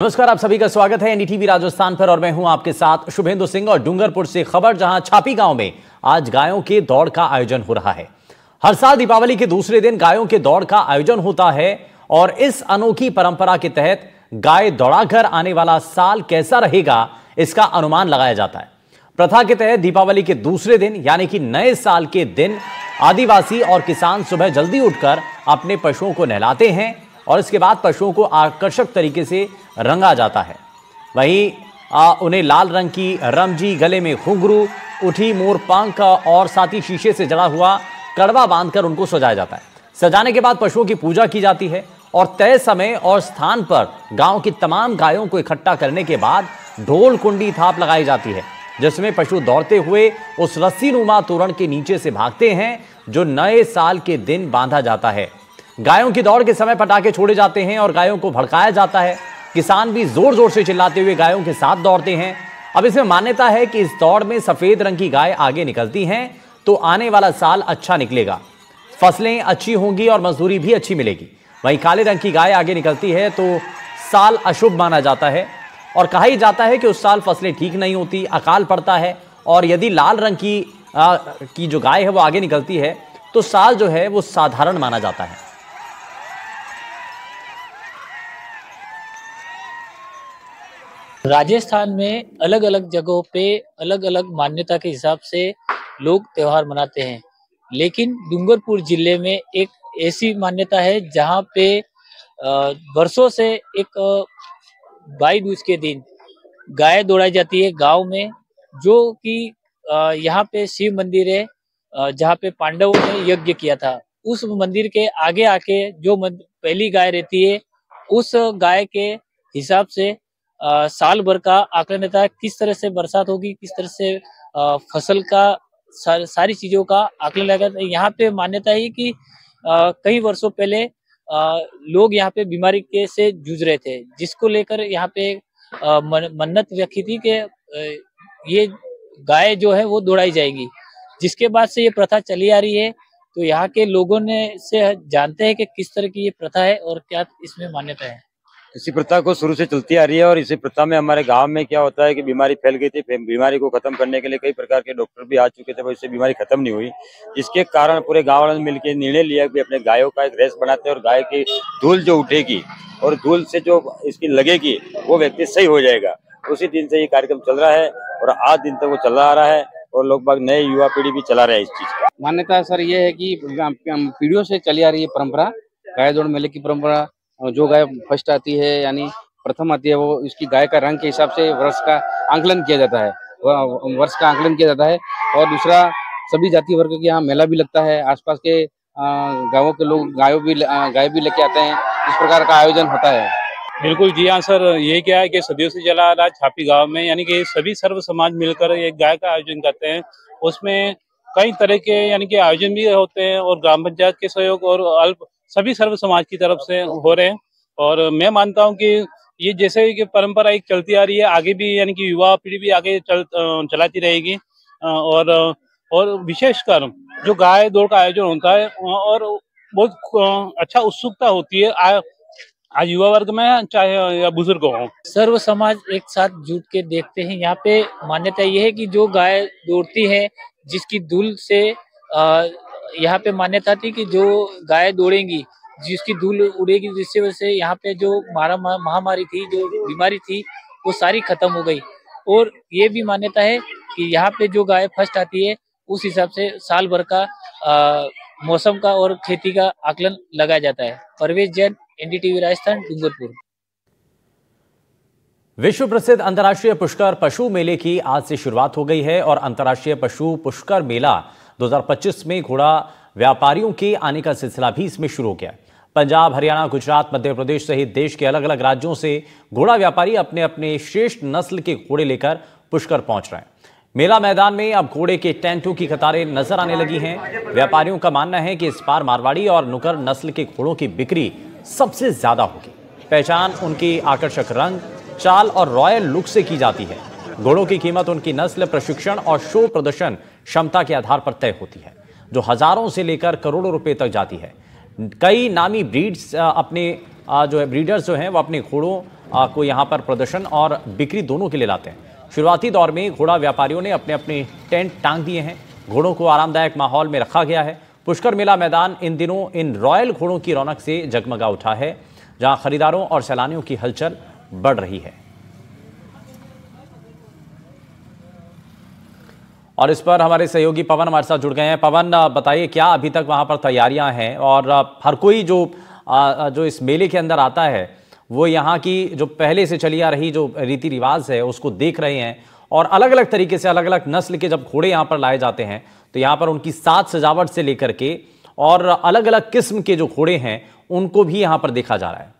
नमस्कार, आप सभी का स्वागत है एनडीटीवी राजस्थान पर और मैं हूं आपके साथ शुभेंदु सिंह। और डूंगरपुर से खबर, जहां छापी गांव में आज गायों के दौड़ का आयोजन हो रहा है। हर साल दीपावली के दूसरे दिन गायों के दौड़ का आयोजन होता है और इस अनोखी परंपरा के तहत गाय दौड़ाकर आने वाला साल कैसा रहेगा, इसका अनुमान लगाया जाता है। प्रथा के तहत दीपावली के दूसरे दिन यानी कि नए साल के दिन आदिवासी और किसान सुबह जल्दी उठकर अपने पशुओं को नहलाते हैं और इसके बाद पशुओं को आकर्षक तरीके से रंगा जाता है। वहीं उन्हें लाल रंग की रमजी, गले में घुंघरू, उठी मोर पंख और साथ ही शीशे से जड़ा हुआ कड़वा बांधकर उनको सजाया जाता है। सजाने के बाद पशुओं की पूजा की जाती है और तय समय और स्थान पर गांव की तमाम गायों को इकट्ठा करने के बाद ढोल कुंडी थाप लगाई जाती है, जिसमें पशु दौड़ते हुए उस रस्सीनुमा तोरण के नीचे से भागते हैं जो नए साल के दिन बांधा जाता है। गायों की दौड़ के समय पटाखे छोड़े जाते हैं और गायों को भड़काया जाता है। किसान भी जोर जोर से चिल्लाते हुए गायों के साथ दौड़ते हैं। अब इसमें मान्यता है कि इस दौड़ में सफेद रंग की गाय आगे निकलती हैं तो आने वाला साल अच्छा निकलेगा, फसलें अच्छी होंगी और मजदूरी भी अच्छी मिलेगी। वहीं काले रंग की गाय आगे निकलती है तो साल अशुभ माना जाता है और कहा ही जाता है कि उस साल फसलें ठीक नहीं होती, अकाल पड़ता है। और यदि लाल रंग की जो गाय है वो आगे निकलती है तो साल जो है वो साधारण माना जाता है। राजस्थान में अलग अलग जगहों पे अलग अलग मान्यता के हिसाब से लोग त्योहार मनाते हैं, लेकिन डूंगरपुर जिले में एक ऐसी मान्यता है जहाँ पे वर्षों से एक भाई दूज के दिन गाय दौड़ाई जाती है गांव में, जो कि यहाँ पे शिव मंदिर है जहाँ पे पांडवों ने यज्ञ किया था। उस मंदिर के आगे आके जो पहली गाय रहती है, उस गाय के हिसाब से साल भर का आकलन रहता है, किस तरह से बरसात होगी, किस तरह से फसल का सारी चीजों का आकलन लगाया। यहाँ पे मान्यता है कि कई वर्षों पहले लोग यहाँ पे बीमारी के से जूझ रहे थे, जिसको लेकर यहाँ पे मन्नत रखी थी कि ये गाय जो है वो दौड़ाई जाएगी, जिसके बाद से ये प्रथा चली आ रही है। तो यहाँ के लोगों ने से जानते हैं कि किस तरह की ये प्रथा है और क्या इसमें मान्यता है। इसी प्रथा को शुरू से चलती आ रही है और इसी प्रथा में हमारे गांव में क्या होता है कि बीमारी फैल गई थी। बीमारी को खत्म करने के लिए कई प्रकार के डॉक्टर भी आ चुके थे, पर इससे बीमारी खत्म नहीं हुई, जिसके कारण पूरे गांव वालों ने मिलकर निर्णय लिया कि अपने गायों का एक रेस बनाते हैं और गाय की धूल जो उठेगी और धूल से जो इसकी लगेगी वो व्यक्ति सही हो जाएगा। उसी दिन से ये कार्यक्रम चल रहा है और आज दिन तक वो चल आ रहा है और लोग बाग नए युवा पीढ़ी भी चला रहे हैं इस चीज का। मान्यता सर ये है कि पीढ़ियों से चली आ रही है परंपरा, गाय दौड़ मेले की परंपरा। जो गाय फर्स्ट आती है यानी प्रथम आती है, वो इसकी गाय का रंग के हिसाब से वर्ष का आंकलन किया जाता है, वर्ष का आंकलन किया जाता है। और दूसरा, सभी जाति वर्ग के यहाँ मेला भी लगता है, आसपास के गांवों के लोग गाय भी लेके आते हैं। इस प्रकार का आयोजन होता है। बिल्कुल जी हाँ सर, ये क्या है कि सदियों से चला आ रहा है छापी गांव में, यानी कि सभी सर्व समाज मिलकर एक गाय का आयोजन करते हैं। उसमें कई तरह के यानी कि आयोजन भी होते हैं और ग्राम पंचायत के सहयोग और सभी सर्व समाज की तरफ से हो रहे हैं। और मैं मानता हूं कि ये जैसे कि परंपरा एक चलती आ रही है, आगे भी यानी कि युवा पीढ़ी भी आगे चलाती रहेगी। और विशेषकर जो गाय दौड़ का आयोजन होता है और बहुत अच्छा उत्सुकता होती है आज युवा वर्ग में, चाहे या बुजुर्ग हो। सर्व समाज एक साथ जुट के देखते हैं। यहाँ पे मान्यता ये है कि जो गाय दौड़ती है, जिसकी धूल से यहाँ पे मान्यता थी कि जो गाय दौड़ेंगी, जिसकी धूल उड़ेगी, जिससे वजह से यहाँ पे जो महामारी थी, जो बीमारी थी, वो सारी खत्म हो गई। और ये भी मान्यता है कि यहाँ पे जो गाय फर्स्ट आती है, उस हिसाब से साल भर का मौसम का और खेती का आकलन लगाया जाता है। परवेश जैन, एनडीटीवी राजस्थान, डूंगरपुर। विश्व प्रसिद्ध अंतर्राष्ट्रीय पुष्कर पशु मेले की आज से शुरुआत हो गई है और अंतर्राष्ट्रीय पशु पुष्कर मेला 2025 में घोड़ा व्यापारियों के आने का सिलसिला भी इसमें शुरू हो गया। पंजाब, हरियाणा, गुजरात, मध्य प्रदेश सहित देश के अलग अलग राज्यों से घोड़ा व्यापारी अपने अपने श्रेष्ठ नस्ल के घोड़े लेकर पुष्कर पहुंच रहे हैं। मेला मैदान में अब घोड़े के टेंटों की कतारें नजर आने लगी हैं। व्यापारियों का मानना है कि इस बार मारवाड़ी और नुकर नस्ल के घोड़ों की बिक्री सबसे ज्यादा होगी। पहचान उनकी आकर्षक रंग, चाल और रॉयल लुक से की जाती है। घोड़ों की कीमत उनकी नस्ल, प्रशिक्षण और शो प्रदर्शन क्षमता के आधार पर तय होती है, जो हजारों से लेकर करोड़ों रुपए तक जाती है। कई नामी ब्रीड्स अपने जो है ब्रीडर्स जो हैं वो अपने घोड़ों को यहाँ पर प्रदर्शन और बिक्री दोनों के लिए लाते हैं। शुरुआती दौर में घोड़ा व्यापारियों ने अपने अपने टेंट टांग दिए हैं। घोड़ों को आरामदायक माहौल में रखा गया है। पुष्कर मेला मैदान इन दिनों इन रॉयल घोड़ों की रौनक से जगमगा उठा है, जहां खरीदारों और सैलानियों की हलचल बढ़ रही है। और इस पर हमारे सहयोगी पवन हमारे साथ जुड़ गए हैं। पवन, बताइए क्या अभी तक वहां पर तैयारियां हैं और हर कोई जो इस मेले के अंदर आता है वो यहाँ की जो पहले से चली आ रही जो रीति रिवाज है उसको देख रहे हैं, और अलग अलग तरीके से अलग अलग नस्ल के जब घोड़े यहाँ पर लाए जाते हैं तो यहाँ पर उनकी साज सजावट से लेकर के और अलग अलग किस्म के जो घोड़े हैं उनको भी यहाँ पर देखा जा रहा है।